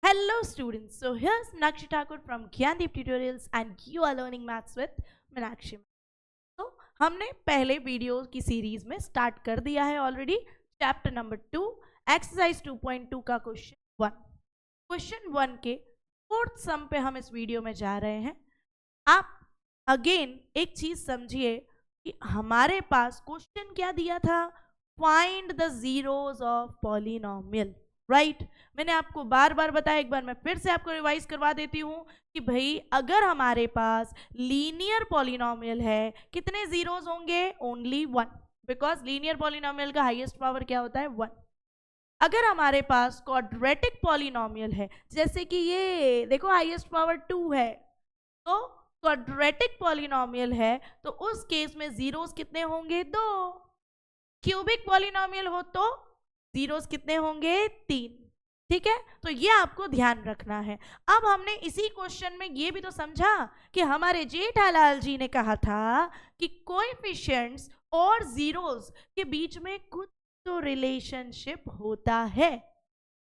Hello students, so here's Meenakshi Thakur from Gyandeep Tutorials and you are learning maths with Meenakshi. तो हमने पहले video की series में start कर दिया है ऑलरेडी चैप्टर नंबर 2 एक्सरसाइज 2.2 का क्वेश्चन 1 के फोर्थ सम पे हम इस वीडियो में जा रहे हैं। आप अगेन एक चीज समझिए कि हमारे पास क्वेश्चन क्या दिया था, find the zeros of polynomial, right. मैंने आपको बार बार बताया, एक बार मैं फिर से आपको रिवाइज करवा देती हूँ कि भाई अगर हमारे पास लीनियर पॉलिनोमियल है कितने जीरोस होंगे, ओनली 1, बिकॉज लीनियर पॉलिनोमियल का हाईएस्ट पावर क्या होता है 1। अगर हमारे पास क्वाड्रेटिक पॉलिनोमियल है, जैसे कि ये देखो हाईएस्ट पावर 2 है, तो क्वाड्रेटिक पॉलिनोमियल है तो उस केस में जीरोस कितने होंगे 2। क्यूबिक पॉलिनोमियल हो तो जीरोस कितने होंगे 3, ठीक है। तो ये आपको ध्यान रखना है। अब हमने इसी क्वेश्चन में ये भी तो समझा कि हमारे जेठालाल जी ने कहा था कि कोएफिशिएंट्स और जीरोस के बीच में कुछ तो रिलेशनशिप होता है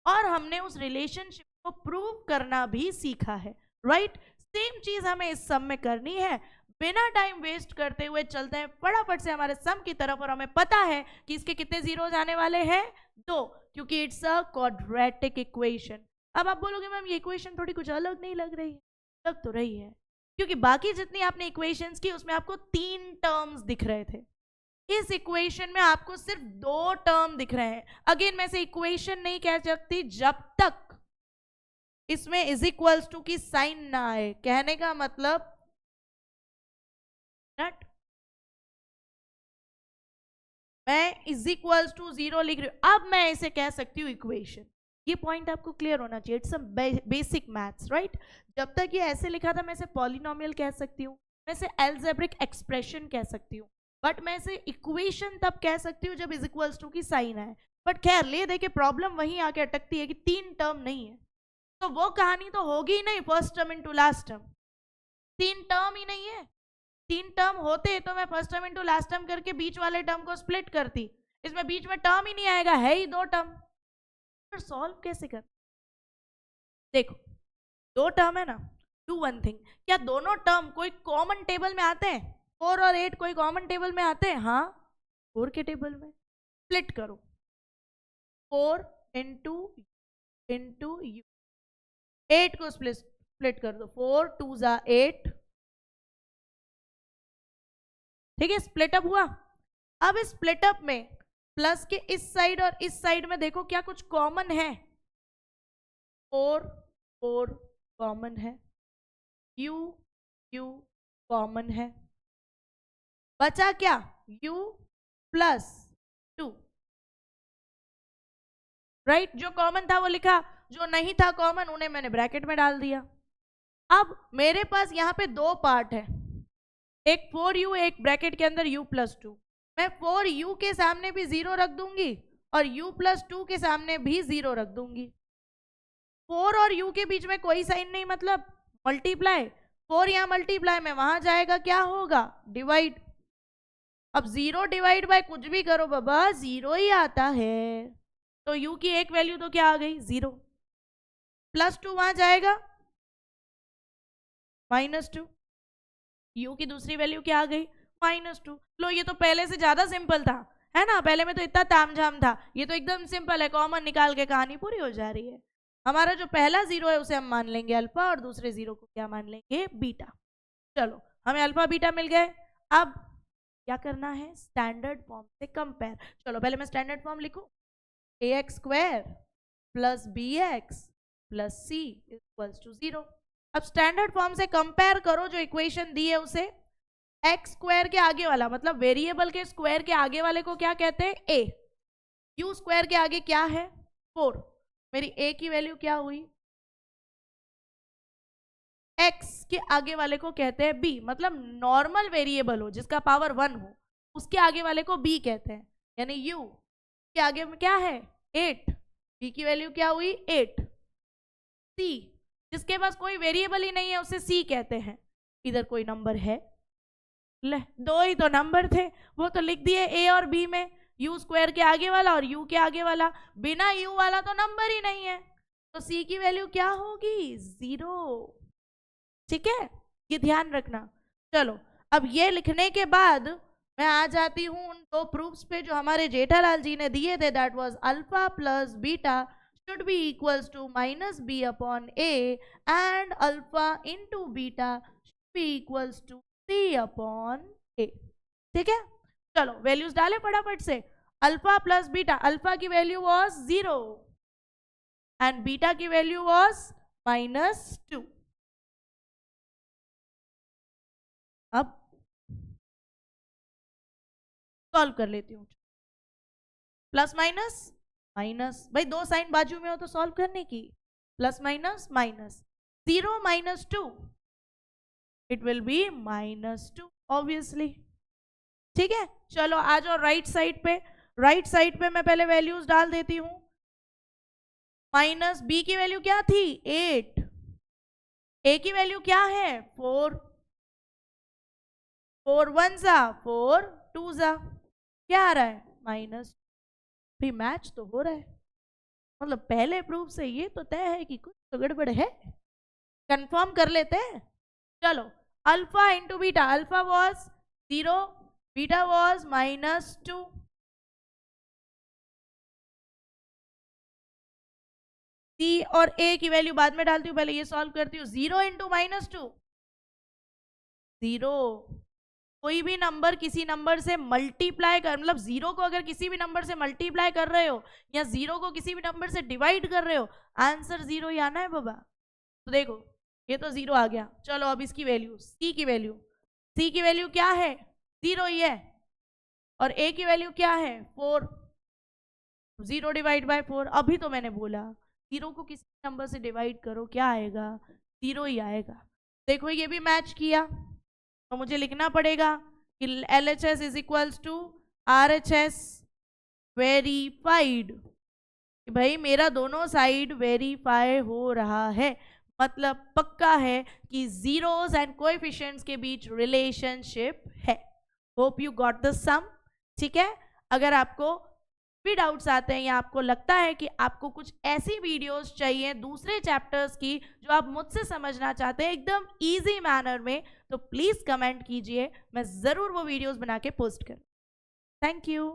और हमने उस रिलेशनशिप को प्रूव करना भी सीखा है, राइट। सेम चीज हमें इस सम में करनी है। बिना टाइम वेस्ट करते हुए चलते हैं फटाफट से हमारे सम की तरफ, और हमें पता है कि इसके कितने जीरोस आने वाले हैं 2, क्योंकि इट्स अ क्वाड्रेटिक इक्वेशन। अब आप बोलोगे मैम ये इक्वेशन थोड़ी कुछ अलग नहीं लग रही है? लग तो रही है, क्योंकि बाकी जितनी आपने इक्वेशंस की उसमें आपको 3 टर्म्स दिख रहे थे, इस इक्वेशन में आपको सिर्फ 2 टर्म दिख रहे हैं। अगेन मैं इसे इक्वेशन नहीं कह सकती जब तक इसमें इज इक्वल्स टू की साइन ना आए। कहने का मतलब नट मैं इज इक्वल्स टू 0 लिख रही हूं, अब मैं इसे कह सकती हूँ इक्वेशन। ये पॉइंट आपको क्लियर होना चाहिए, इट्स बेसिक मैथ्स, राइट। जब तक ये ऐसे लिखा था मैं इसे पॉलिनोमियल कह सकती हूँ, मैं इसे अलजेब्रिक एक्सप्रेशन कह सकती हूँ, बट मैं इसे इक्वेशन तब कह सकती हूँ जब इज इक्वल्स टू की साइन आए। बट खैर ले दे के प्रॉब्लम वहीं आके अटकती है कि 3 टर्म नहीं है, तो वो कहानी तो होगी ही नहीं first term into last term. 3 term ही नहीं है, 3 टर्म होते तो मैं first term into last term करके बीच वाले टर्म को स्प्लिट करती। इसमें बीच में टर्म ही नहीं आएगा, है ही 2 टर्म। फिर सॉल्व कैसे कर? देखो 2 टर्म है ना, डू वन थिंग, क्या दोनों टर्म कोई कॉमन टेबल में आते हैं? 4 और 8 कोई कॉमन टेबल में आते हैं? हाँ, 4 के टेबल में। स्प्लिट करो 4 इंटू यू, 8 को स्प्लिट कर दो, 4 2 जा 8, ठीक है, स्प्लिटअप हुआ। अब इस स्प्लिटअप में प्लस के इस साइड और इस साइड में देखो क्या कुछ कॉमन है? 4 4 कॉमन है, u कॉमन है, बचा क्या u प्लस 2, राइट। जो कॉमन था वो लिखा, जो नहीं था कॉमन उन्हें मैंने ब्रैकेट में डाल दिया। अब मेरे पास यहाँ पे 2 पार्ट है, एक 4u, एक ब्रैकेट के अंदर u प्लस 2। मैं 4u के सामने भी 0 रख दूंगी और u प्लस 2 के सामने भी 0 रख दूंगी। 4 और u के बीच में कोई साइन नहीं, मतलब मल्टीप्लाई। 4 यहाँ मल्टीप्लाई में वहां जाएगा, क्या होगा? डिवाइड। अब 0 डिवाइड बाय कुछ भी करो बाबा 0 ही आता है, तो u की एक वैल्यू तो क्या आ गई 0, प्लस 2 वहां जाएगा -2, u की दूसरी वैल्यू क्या आ गई -2। लो ये तो पहले से ज्यादा सिंपल था, है ना। पहले में तो इतना तामझाम था, ये तो एकदम सिंपल है, कॉमन निकाल के कहानी पूरी हो जा रही है। हमारा जो पहला 0 है उसे हम मान लेंगे अल्फा और दूसरे 0 को क्या मान लेंगे बीटा। चलो हमें अल्फा बीटा मिल गए। अब क्या करना है? स्टैंडर्ड फॉर्म से कंपेयर। चलो पहले मैं स्टैंडर्ड फॉर्म लिखूं, ax² plus bx plus c equals to 0। अब स्टैंडर्ड फॉर्म से कंपेयर करो, जो इक्वेशन दी है उसे एक्स स्क्वायर के आगे वाला, मतलब वेरिएबल के स्क्वायर के आगे वाले को क्या कहते हैं? a। u स्क्वायर के आगे क्या है? 4। मेरी a की वैल्यू क्या हुई? x के आगे वाले को कहते हैं b, मतलब नॉर्मल वेरिएबल हो जिसका पावर 1 हो उसके आगे वाले को b कहते हैं, यानी u के आगे में क्या है 8, b की वैल्यू क्या हुई 8। c जिसके पास कोई वेरिएबल ही नहीं है उसे c कहते हैं। इधर कोई नंबर है? ले 2 ही तो नंबर थे, वो तो लिख दिए a और b में, u स्क्वायर के आगे वाला और u के आगे वाला। बिना u वाला तो नंबर ही नहीं है, तो सी की वैल्यू क्या होगी? 0। ठीक है, ये ध्यान रखना। चलो अब ये लिखने के बाद मैं आ जाती हूँ उन दो प्रूफ्स पे जो हमारे जेठालाल जी ने दिए थे। That was alpha plus beta should be equals to minus b upon a and alpha into beta should be equals to c upon a। ठीक है, चलो वैल्यूज डाले फटाफट से। अल्फा प्लस बीटा, अल्फा की वैल्यू वाज 0 एंड बीटा की value was -2। अब solve कर लेती हूँ। प्लस माइनस माइनस, भाई दो साइन बाजू में हो तो सॉल्व करने की। Plus minus minus, 0 minus 2 it will be -2 obviously. ठीक है, चलो आ जाओ राइट साइड पे। राइट साइड पे मैं पहले वैल्यूज डाल देती हूं। माइनस बी की वैल्यू क्या थी? 8। ए की वैल्यू क्या है? 4। 4 1 जा 4 2 जा, क्या आ रहा है? माइनस। भी मैच तो हो रहा है, मतलब पहले प्रूफ से ये तो तय है कि कुछ तो गड़बड़ है। कंफर्म कर लेते हैं। चलो alpha into beta, alpha was 0, beta was -2। सी और ए की वैल्यू बाद में डालती हूँ, पहले ये सॉल्व करती हूँ। 0 इंटू -2 0। कोई भी नंबर किसी नंबर से मल्टीप्लाई कर, मतलब 0 को अगर किसी भी नंबर से मल्टीप्लाई कर रहे हो या 0 को किसी भी नंबर से डिवाइड कर रहे हो, आंसर 0 ही आना है बाबा। तो देखो ये तो 0 आ गया। चलो अब इसकी वैल्यू, सी की वैल्यू, सी की वैल्यू क्या है? 0 ही है। और ए की वैल्यू क्या है? 4। 0 डिवाइड बाय 4, अभी तो मैंने बोला 0 को किसी नंबर से डिवाइड करो, क्या आएगा? 0 ही आएगा। देखो ये भी मैच किया, तो मुझे लिखना पड़ेगा कि LHS is equals to RHS verified. भाई मेरा दोनों साइड वेरीफाई हो रहा है, मतलब पक्का है कि जीरोस एंड कोएफिशिएंट्स के बीच रिलेशनशिप है। होप यू गॉट द सम। ठीक है, अगर आपको भी डाउट्स आते हैं या आपको लगता है कि आपको कुछ ऐसी वीडियोस चाहिए दूसरे चैप्टर्स की जो आप मुझसे समझना चाहते हैं एकदम इजी मैनर में, तो प्लीज कमेंट कीजिए, मैं जरूर वो वीडियोस बना के पोस्ट करूँ। Thank you.